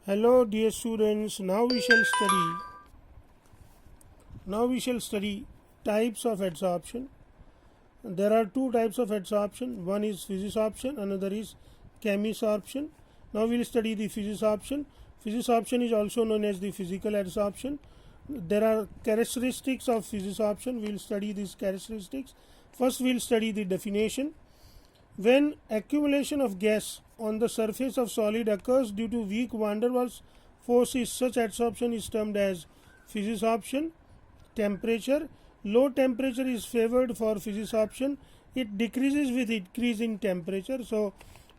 Hello dear students, now we shall study types of adsorption. There are two types of adsorption. One is physisorption, another is chemisorption. Now we will study the physisorption. Physisorption is also known as the physical adsorption. There are characteristics of physisorption. We will study these characteristics. First we will study the definition. When accumulation of gas on the surface of solid occurs due to weak van der Waals forces, such adsorption is termed as physisorption. Temperature. Low temperature is favored for physisorption. It decreases with increase in temperature. So,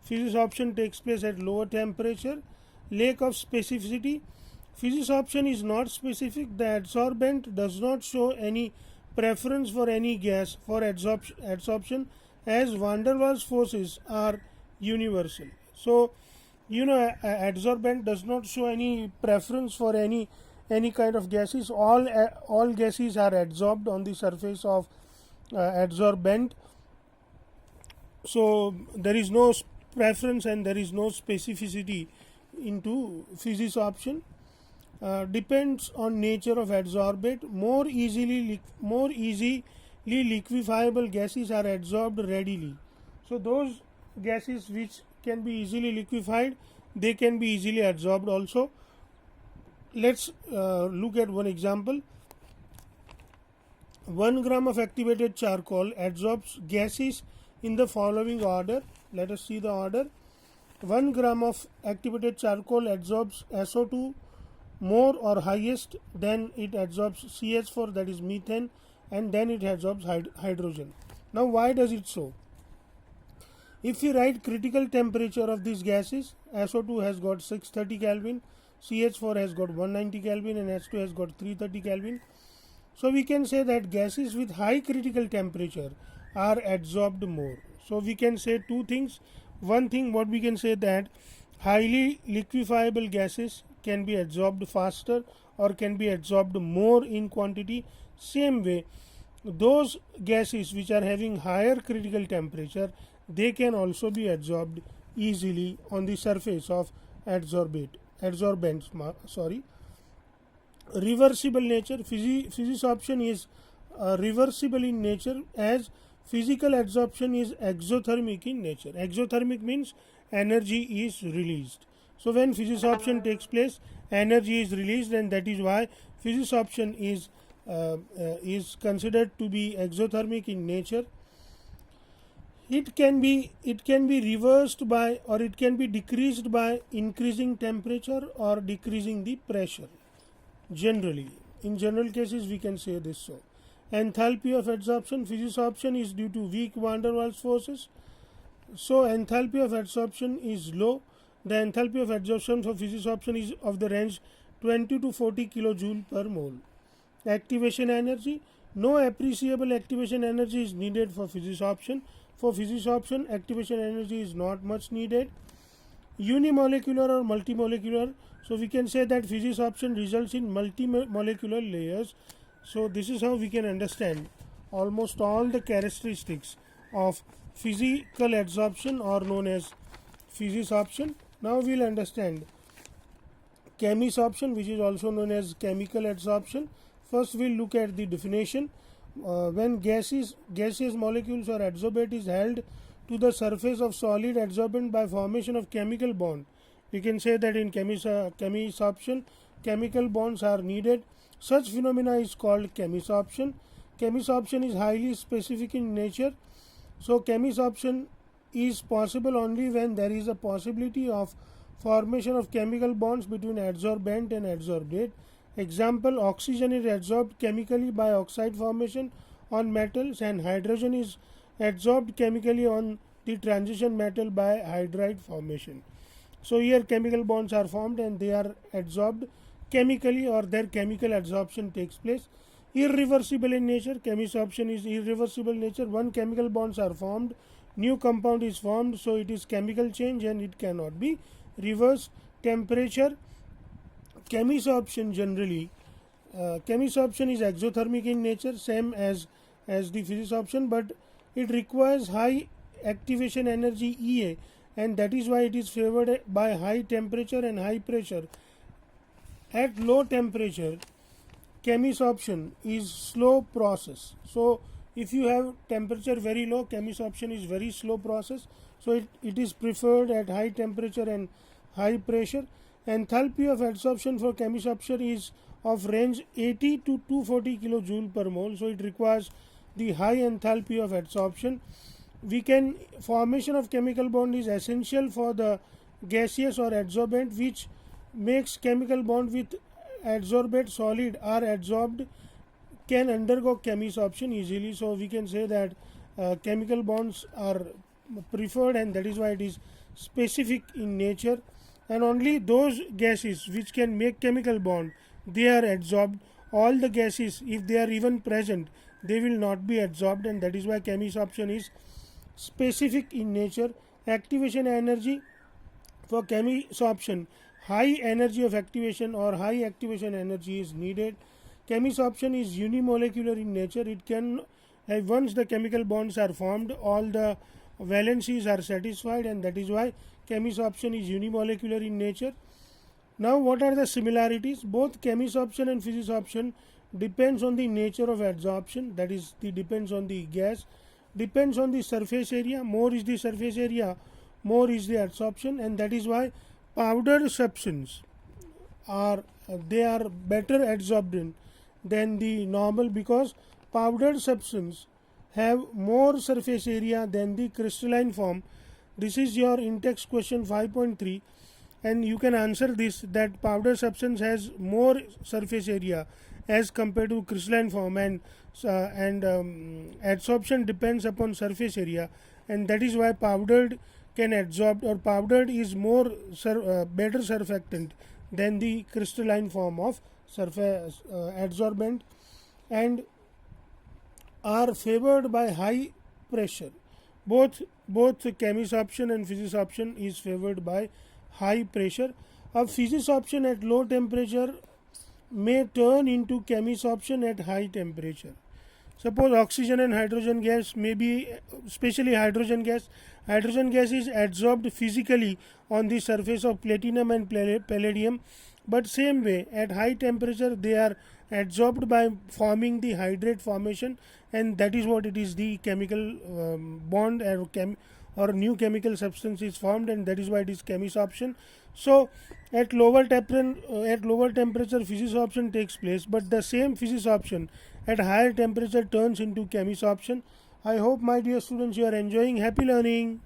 physisorption takes place at lower temperature. Lack of specificity. Physisorption is not specific. The adsorbent does not show any preference for any gas for adsorption, as van der Waals forces are universal. So, adsorbent does not show any preference for any kind of gases. All gases are adsorbed on the surface of adsorbent. So there is no preference and there is no specificity into physisorption. Depends on nature of adsorbate. More easily liquefiable gases are adsorbed readily. So those gases which can be easily liquefied, they can be easily adsorbed also. Let's look at one example. 1 gram of activated charcoal adsorbs gases in the following order. Let us see the order. 1 gram of activated charcoal adsorbs SO2 more or highest, then it adsorbs CH4, that is methane, and then it adsorbs hydrogen. Now why does it so? If we write critical temperature of these gases, SO2 has got 630 Kelvin, CH4 has got 190 Kelvin, and H2 has got 330 Kelvin. So we can say that gases with high critical temperature are adsorbed more. So we can say two things. One thing, what we can say, that highly liquefiable gases can be adsorbed faster or can be adsorbed more in quantity. Same way, those gases which are having higher critical temperature, they can also be adsorbed easily on the surface of adsorbents. Reversible nature. Physisorption is reversible in nature, as physical adsorption is exothermic in nature. Exothermic means energy is released. So when physisorption takes place, energy is released, and that is why physisorption is considered to be exothermic in nature. It can be reversed by, or it can be decreased by increasing temperature or decreasing the pressure. Generally, in general cases, we can say this so. Enthalpy of adsorption. Physisorption is due to weak van der Waals forces. So enthalpy of adsorption is low. The enthalpy of adsorption for physisorption is of the range 20 to 40 kilojoule per mole. Activation energy. No appreciable activation energy is needed for physisorption. For physisorption, activation energy is not much needed. Unimolecular or multimolecular. So we can say that physisorption results in multimolecular layers. So this is how we can understand almost all the characteristics of physical adsorption, or known as physisorption. Now we will understand chemisorption, which is also known as chemical adsorption. First we will look at the definition. When gaseous molecules or adsorbate is held to the surface of solid adsorbent by formation of chemical bond, we can say that in chemisorption, chemical bonds are needed. Such phenomena is called chemisorption. Chemisorption is highly specific in nature. So chemisorption is possible only when there is a possibility of formation of chemical bonds between adsorbent and adsorbate. Example, oxygen is adsorbed chemically by oxide formation on metals, and hydrogen is adsorbed chemically on the transition metal by hydride formation. So here chemical bonds are formed and they are adsorbed chemically, or their chemical adsorption takes place. Irreversible in nature. Chemisorption is irreversible in nature. One chemical bonds are formed, new compound is formed, so it is chemical change and it cannot be reversed. Temperature. Chemisorption generally, chemisorption is exothermic in nature, same as the physisorption, but it requires high activation energy EA and that is why it is favored by high temperature and high pressure. At low temperature, chemisorption is slow process. So if you have temperature very low, chemisorption is very slow process. So it is preferred at high temperature and high pressure. Enthalpy of adsorption for chemisorption is of range 80 to 240 kilojoule per mole. So it requires the high enthalpy of adsorption. Formation of chemical bond is essential for the gaseous or adsorbent, which makes chemical bond with adsorbate solid are adsorbed, can undergo chemisorption easily. So we can say that chemical bonds are preferred, and that is why it is specific in nature, and only those gases which can make chemical bond, they are adsorbed. All the gases, if they are even present, they will not be adsorbed, and that is why chemisorption is specific in nature. Activation energy for chemisorption, high energy of activation or high activation energy is needed. Chemisorption is unimolecular in nature. It can, once the chemical bonds are formed, all the valencies are satisfied, and that is why chemisorption is unimolecular in nature. Now, what are the similarities? Both chemisorption and physisorption depends on the nature of adsorption, that is, depends on the gas, depends on the surface area. More is the surface area, more is the adsorption, and that is why powdered substance are better adsorbed than the normal, because powdered substance have more surface area than the crystalline form. This is your in-text question 5.3, and you can answer this, that powdered substance has more surface area as compared to crystalline form, and adsorption depends upon surface area, and that is why powdered can adsorb, or powdered is more better surfactant than the crystalline form of surface adsorbent, and are favored by high pressure. Both chemisorption and physisorption is favored by high pressure. A physisorption at low temperature may turn into chemisorption at high temperature. Suppose oxygen and hydrogen gas, maybe especially hydrogen gas. Hydrogen gas is adsorbed physically on the surface of platinum and palladium, but same way at high temperature they are adsorbed by forming the hydrate formation, and that is what it is, the chemical bond or new chemical substance is formed, and that is why it is chemisorption. So at lower temperature physisorption takes place, but the same physisorption at higher temperature turns into chemisorption. I hope, my dear students, you are enjoying. Happy learning.